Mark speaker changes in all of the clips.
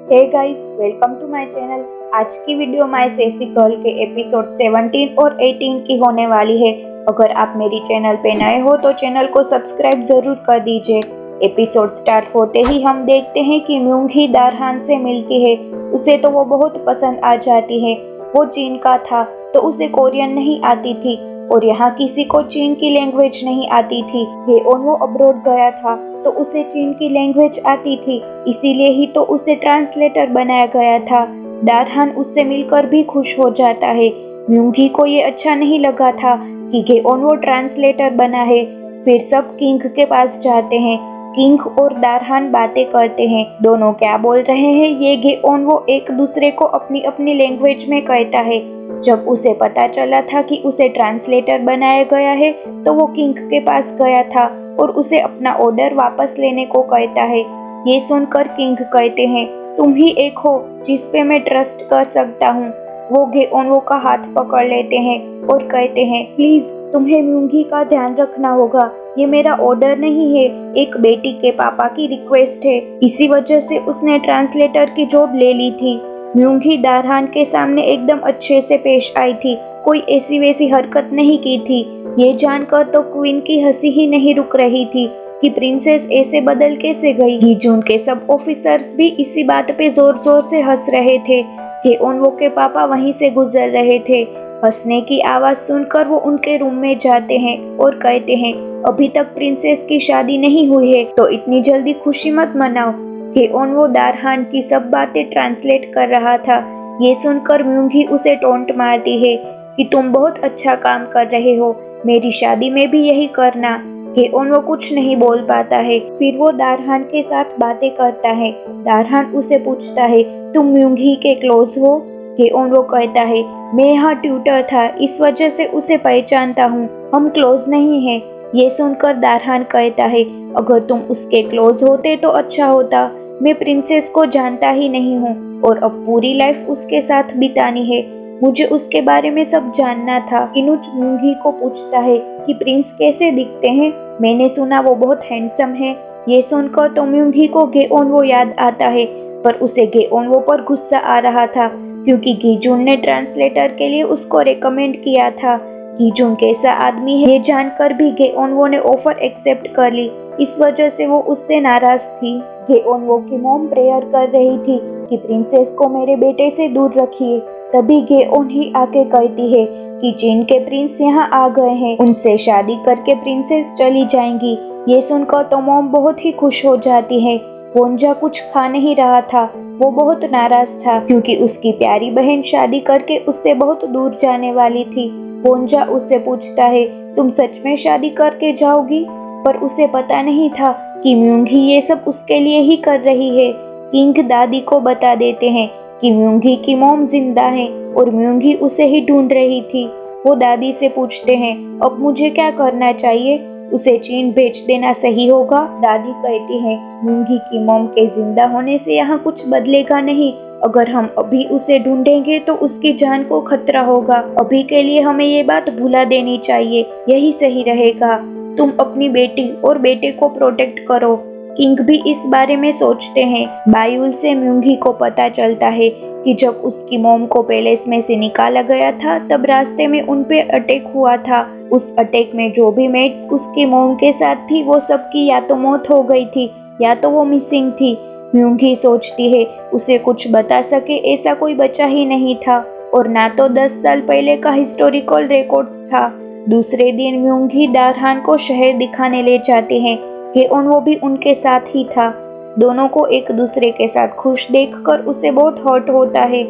Speaker 1: Hey guys, welcome to my channel. आज की video my sassy girl के episode 17 और 18 की होने वाली है। अगर आप मेरी चैनल पे नए हो तो चैनल को सब्सक्राइब जरूर कर दीजिए। एपिसोड स्टार्ट होते ही हम देखते हैं कि म्यूंगी दारहान से मिलती है। उसे तो वो बहुत पसंद आ जाती है। वो चीन का था तो उसे कोरियन नहीं आती थी और यहाँ किसी को चीन की लैंग्वेज नहीं आती थी। ये वो अब्रॉड गया था तो उसे चीन की लैंग्वेज आती थी, इसीलिए ही तो उसे ट्रांसलेटर बनाया गया था। दारहान उससे मिलकर भी खुश हो जाता है। म्यूंगी को ये अच्छा नहीं लगा था कि गेओन वो ट्रांसलेटर बना है। फिर सब किंग के पास जाते हैं। किंग और दारहान बातें करते हैं। दोनों क्या बोल रहे हैं ये गेओन वो एक दूसरे को अपनी अपनी लैंग्वेज में कहता है। जब उसे पता चला था कि उसे ट्रांसलेटर बनाया गया है तो वो किंग के पास गया था और उसे अपना ऑर्डर वापस लेने को कहता है। ये सुनकर किंग कहते हैं, तुम ही एक हो जिस पे मैं ट्रस्ट कर सकता हूँ। वो गेओनवो का हाथ पकड़ लेते हैं और कहते हैं, प्लीज तुम्हें म्यूंगी का ध्यान रखना होगा। ये मेरा ऑर्डर नहीं है, एक बेटी के पापा की रिक्वेस्ट है। इसी वजह से उसने ट्रांसलेटर की जॉब ले ली थी। म्यूंगी दारहान के सामने एकदम अच्छे से पेश आई थी, कोई ऐसी वैसी हरकत नहीं की थी। ये जानकर तो क्वीन की हंसी ही नहीं रुक रही थी कि प्रिंसेस ऐसे बदल कैसे गई। गीजून के सब ऑफिसर्स भी इसी बात पे जोर जोर से हंस रहे थे कि उनवो के पापा वहीं से गुजर रहे थे। हंसने की आवाज सुनकर वो उनके रूम में जाते हैं और कहते हैं, अभी तक प्रिंसेस की शादी नहीं हुई है तो इतनी जल्दी खुशी मत मनाओ। कि उनवो दारहान की सब बातें ट्रांसलेट कर रहा था। ये सुनकर म्यूंगी उसे टोंट मारती है कि तुम बहुत अच्छा काम कर रहे हो, मेरी शादी में भी यही करना। कि उनवो कुछ नहीं बोल पाता है। फिर वो दारहान के साथ बातें करता है। दारहान उसे पूछता है, तुम म्यूंगी के क्लोज हो? कि उनवो कहता है, मैं यहाँ ट्यूटर था, इस वजह से उसे पहचानता हूँ, हम क्लोज नहीं हैं। ये सुनकर दारहान कहता है, अगर तुम उसके क्लोज होते तो अच्छा होता। मैं प्रिंसेस को जानता ही नहीं हूँ और अब पूरी लाइफ उसके साथ बितानी है। मुझे उसके बारे में सब जानना था। इनुच म्यूंगी को पूछता है कि प्रिंस कैसे दिखते हैं? मैंने सुना वो बहुत हैंडसम है। ये सुनकर तो म्यूंगी को गेओनवो याद आता है, पर उसे गेओनवो पर गुस्सा आ रहा था क्योंकि गीजून ने ट्रांसलेटर के लिए उसको रेकमेंड किया था। गीजून कैसा आदमी है ये जानकर भी गेओनवो ने ऑफर एक्सेप्ट कर ली, इस वजह से वो उससे नाराज थी। गेओनवो की मॉम प्रेयर कर रही थी कि प्रिंसेस को मेरे बेटे से दूर रखिए। तभी गेओन ही आके कहती है कि चीन के प्रिंस यहाँ आ गए हैं, उनसे शादी करके प्रिंसेस चली जाएंगी। ये सुनकर तो मॉम बहुत ही खुश हो जाती है। वोंजा कुछ खा नहीं रहा था, वो बहुत नाराज था क्योंकि उसकी प्यारी बहन शादी करके उससे बहुत दूर जाने वाली थी। वोंजा उससे पूछता है, तुम सच में शादी करके जाओगी? पर उसे पता नहीं था कि म्यूंगी ये सब उसके लिए ही कर रही है। किंग दादी को बता देते हैं कि म्यूंगी की मॉम जिंदा है और म्यूंगी उसे ही ढूंढ रही थी। वो दादी से पूछते हैं, अब मुझे क्या करना चाहिए? उसे चीन भेज देना सही होगा? दादी कहती है, म्यूंगी की मॉम के जिंदा होने से यहाँ कुछ बदलेगा नहीं। अगर हम अभी उसे ढूंढेंगे तो उसकी जान को खतरा होगा। अभी के लिए हमें ये बात भुला देनी चाहिए, यही सही रहेगा। तुम अपनी बेटी और बेटे को प्रोटेक्ट करो। किंग भी इस बारे में सोचते हैं। बायुल से म्यूंगी को पता चलता है कि जब उसकी मॉम को पैलेस में से निकाला गया था तब रास्ते में उन पे अटैक हुआ था। उस अटैक में जो भी मेट्स उसकी मॉम के साथ थी वो सबकी या तो मौत हो गई थी या तो वो मिसिंग थी। म्यूंगी सोचती है उसे कुछ बता सके ऐसा कोई बचा ही नहीं था और ना तो 10 साल पहले का हिस्टोरिकल रिकॉर्ड था। दूसरे दिन म्यूंगी दारहान को शहर दिखाने ले जाते हैं कि वो भी उनके साथ ही था। दोनों को एक दूसरे के साथ खुश देखकर उसे बहुत हर्ट होता है।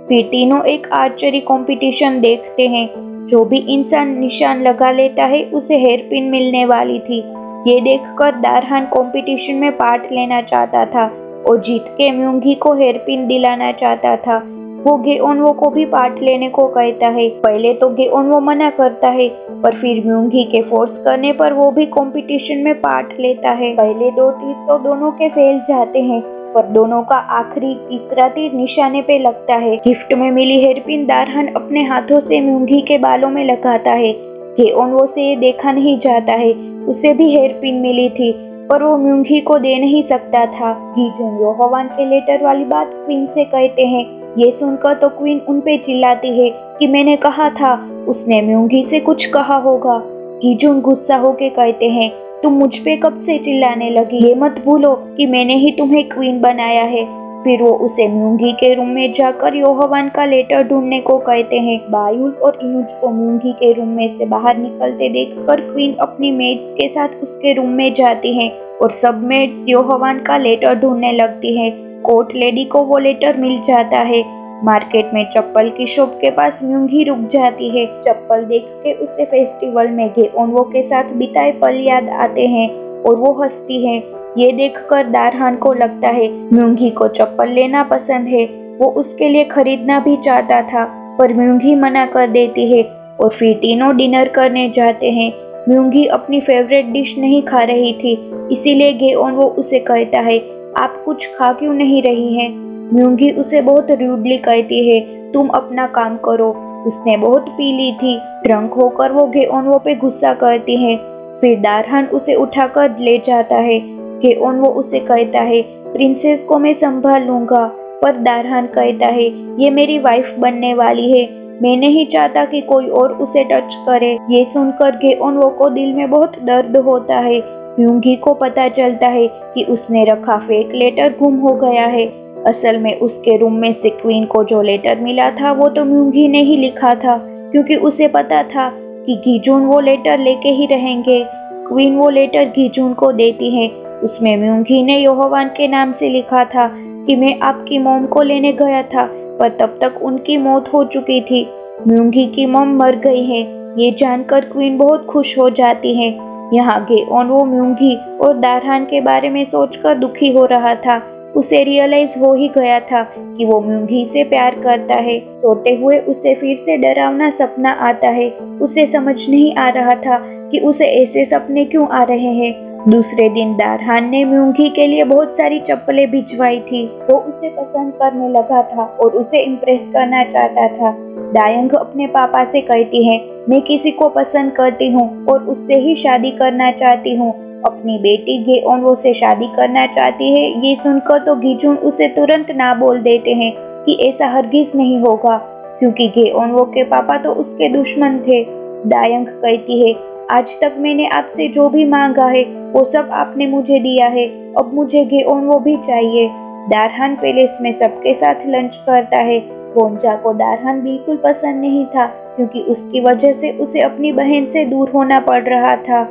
Speaker 1: फिर तीनों एक आर्चरी कंपटीशन देखते हैं। जो भी इंसान निशान लगा लेता है उसे हेयर पिन मिलने वाली थी। ये देखकर दारहान कंपटीशन में पार्ट लेना चाहता था और जीत के म्यूंगी को हेयर पिन दिलाना चाहता था। वो गेओनवो को भी पार्ट लेने को कहता है। पहले तो गेओनवो मना करता है पर फिर म्यूंगी के फोर्स करने पर वो भी कंपटीशन में पार्ट लेता है। पहले 2 तीर तो दोनों के फेल जाते हैं पर दोनों का आखिरी तीसरा तीर निशाने पे लगता है। गिफ्ट में मिली हेयरपिन दारहान अपने हाथों से म्यूंगी के बालों में लगाता है। गेओनवो से ये देखा नहीं जाता है, उसे भी हेयरपिन मिली थी। पर वो म्यूंगी को दे नहीं सकता था। गीजुन योहावान के लेटर वाली बात क्वीन से कहते हैं। ये सुनकर तो क्वीन उन पे चिल्लाती है कि मैंने कहा था, उसने म्यूंगी से कुछ कहा होगा। गीजुन गुस्सा होके कहते हैं, तुम मुझ पे कब से चिल्लाने लगी? ये मत भूलो कि मैंने ही तुम्हें क्वीन बनाया है। फिर वो उसे म्यूंगी के रूम में जाकर योहावान का लेटर ढूंढने को कहते हैं। बायुल और इनुज को म्यूंगी के रूम में से बाहर निकलते देखकर क्वीन अपनी मेड्स के साथ उसके रूम में जाती है और सब मेड्स योहावान का लेटर ढूंढने लगती है। कोर्ट लेडी को वो लेटर मिल जाता है। मार्केट में चप्पल की शॉप के पास म्यूंगी रुक जाती है। चप्पल देख के उसे फेस्टिवल में गेओनवो के साथ बिताए पल याद आते हैं और वो हंसती है। ये देखकर दारहान को लगता है म्यूंगी को चप्पल लेना पसंद है। वो उसके लिए खरीदना भी चाहता था, पर म्यूंगी मना कर देती है और फिर तीनों डिनर करने जाते हैं। म्यूंगी अपनी फेवरेट डिश नहीं खा रही थी, इसीलिए गेओनवो उसे कहता है, आप कुछ खा क्यों नहीं रही हैं? म्यूंगी उसे बहुत रूडली कहती है, तुम अपना काम करो। उसने बहुत पी ली थी। ड्रंक होकर वो गेओनवो पे गुस्सा करती है। फिर दारहान उसे उठाकर ले जाता है। गेओनवो उसे कहता है, प्रिंसेस को मैं संभाल लूंगा, पर दारहान कहता है, ये मेरी वाइफ बनने वाली है, मैं नहीं चाहता कि कोई और उसे टच करे। ये सुनकर गेओनवो को दिल में बहुत दर्द होता है। म्यूंगी को पता चलता है कि उसने रखा फेक लेटर गुम हो गया है। असल में उसके रूम में से क्वीन को जो लेटर मिला था वो तो म्यूंगी ने ही लिखा था, क्योंकि उसे पता था कि गीजुन वो लेटर लेके ही रहेंगे। क्वीन वो लेटर गीजुन को देती है। उसमें म्यूंगी ने योहावान के नाम से लिखा था कि मैं आपकी मॉम को लेने गया था, पर तब तक उनकी मौत हो चुकी थी। म्यूंगी की मॉम मर गई है। ये जानकर क्वीन बहुत खुश हो जाती है। यहाँ गेओनवो म्यूंगी और दारहान के बारे में सोचकर दुखी हो रहा था। उसे रियलाइज हो ही गया था कि वो म्यूंगी से प्यार करता है। सोते हुए उसे फिर से डरावना सपना आता है। उसे समझ नहीं आ रहा था कि उसे ऐसे सपने क्यों आ रहे हैं। दूसरे दिन दारहान ने म्यूंगी के लिए बहुत सारी चप्पलें भिजवाई थी। वो उसे पसंद करने लगा था और उसे इम्प्रेस करना चाहता था। दायंग अपने पापा से कहती है, मैं किसी को पसंद करती हूँ और उससे ही शादी करना चाहती हूँ। अपनी बेटी गेओनवो से शादी करना चाहती है। ये सुनकर तो गीजुन उसे तुरंत ना बोल देते हैं कि ऐसा हरगिज नहीं होगा, क्योंकि गेओनवो के पापा तो उसके दुश्मन थे। दायंग कहती है, आज तक मैंने आपसे जो भी मांगा है वो सब आपने मुझे दिया है, अब मुझे गेओनवो भी चाहिए। दारहान पैलेस में सबके साथ लंच करता है। वोंजा को दारहान बिल्कुल पसंद नहीं था, क्योंकि उसकी वजह से उसे अपनी बहन से दूर होना पड़ रहा था।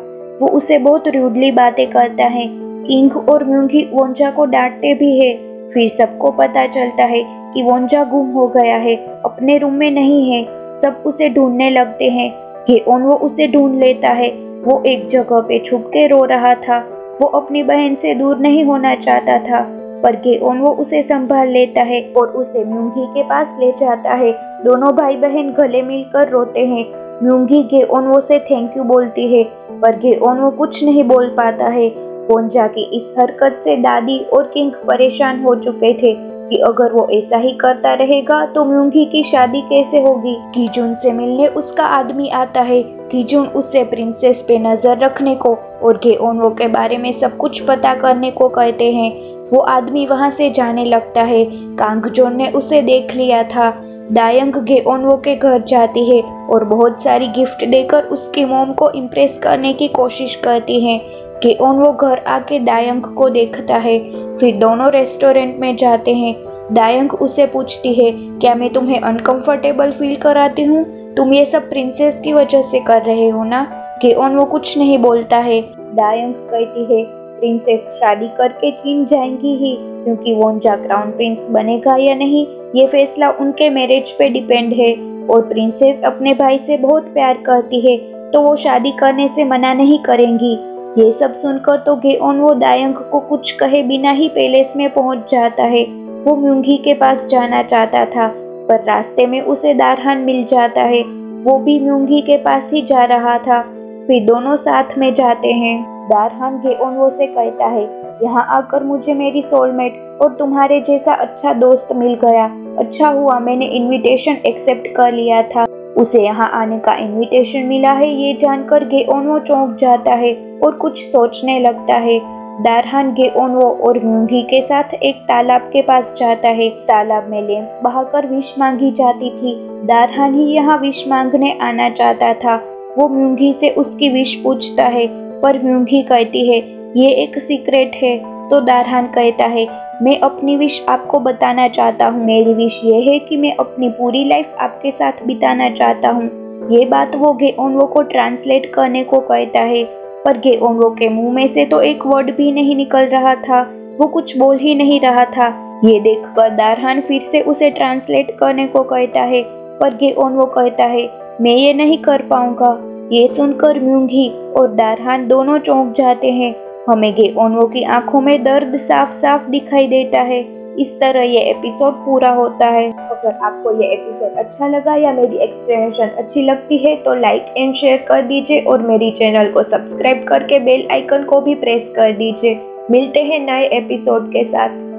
Speaker 1: वो उसे बहुत रूडली बातें करता है। किंग और म्यूंगी वोंजा को डांटते भी है। फिर सबको पता चलता है कि वोंजा गुम हो गया है, अपने रूम में नहीं है। सब उसे ढूंढने लगते हैं। गेओनवो उसे ढूंढ लेता है। वो एक जगह पे छुप के रो रहा था। वो अपनी बहन से दूर नहीं होना चाहता था, पर गेओनवो उसे संभाल लेता है और उसे म्यूंगी के पास ले जाता है। दोनों भाई बहन गले मिलकर रोते हैं। म्यूंगी गेओनवो से थैंक यू बोलती है, पर गेओनवो कुछ नहीं बोल पाता है। वोंजा की इस हरकत से दादी और किंग परेशान हो चुके थे कि अगर वो ऐसा ही करता रहेगा तो म्यूंगी की शादी कैसे होगी। गीजुन से मिलने उसका आदमी आता है। गीजुन उससे प्रिंसेस पे नजर रखने को और गेओनवो के बारे में सब कुछ पता करने को कहते हैं। वो आदमी वहां से जाने लगता है। कांगजोन ने उसे देख लिया था। दायंग गेओनवो के घर जाती है और बहुत सारी गिफ्ट देकर उसकी मॉम को इम्प्रेस करने की कोशिश करती है। गेओनवो घर आके दायंग को देखता है। फिर दोनों रेस्टोरेंट में जाते हैं। दायंग उसे पूछती है, क्या मैं तुम्हें अनकंफर्टेबल फील कराती हूँ? तुम ये सब प्रिंसेस की वजह से कर रहे हो ना? गेओनवो कुछ नहीं बोलता है। दायंग कहती है, प्रिंसेस शादी करके चीन जाएंगी ही, क्योंकि वोंजा क्राउन प्रिंस बनेगा या नहीं ये फैसला उनके मैरिज पे डिपेंड है। और प्रिंसेस अपने भाई से बहुत प्यार करती है, तो वो शादी करने से मना नहीं करेंगी। ये सब सुनकर तो गेओनवो दायंग को कुछ कहे बिना ही पैलेस में पहुंच जाता है। वो म्यूंगी के पास जाना चाहता था, पर रास्ते में उसे दारहान मिल जाता है। वो भी म्यूंगी के पास ही जा रहा था। फिर दोनों साथ में जाते हैं। दारहान गेओनवो से कहता है, यहाँ आकर मुझे मेरी सोलमेट और तुम्हारे जैसा अच्छा दोस्त मिल गया। अच्छा हुआ मैंने इनविटेशन एक्सेप्ट कर लिया था। उसे यहाँ आने का इनविटेशन मिला है ये जानकर गेओनवो चौंक जाता है और कुछ सोचने लगता है। दारहान गेओनवो और म्यूंगी के साथ एक तालाब के पास जाता है। तालाब में लैंप बहाकर विश मांगी जाती थी। दारहान ही यहाँ विश मांगने आना चाहता था। वो म्यूंगी से उसकी विश पूछता है, पर म्यूंगी कहती है ये एक सीक्रेट है। तो दारहान कहता है मैं अपनी विश आपको बताना चाहता हूँ। मेरी विश ये है कि मैं अपनी पूरी लाइफ आपके साथ बिताना चाहता हूँ। ये बात वो गेओनवो को ट्रांसलेट करने को कहता है, पर गेओनवो के मुंह में से तो एक वर्ड भी नहीं निकल रहा था। वो कुछ बोल ही नहीं रहा था। ये देखकर दारहान फिर से उसे ट्रांसलेट करने को कहता है, पर गेओनवो कहता है मैं ये नहीं कर पाऊंगा। ये सुनकर म्यूंगी और दारहान दोनों चौंक जाते हैं। हमें गेओनवो की आंखों में दर्द साफ साफ दिखाई देता है। इस तरह ये एपिसोड पूरा होता है। अगर आपको ये एपिसोड अच्छा लगा या मेरी एक्सप्लेनेशन अच्छी लगती है तो लाइक एंड शेयर कर दीजिए और मेरी चैनल को सब्सक्राइब करके बेल आइकन को भी प्रेस कर दीजिए। मिलते हैं नए एपिसोड के साथ।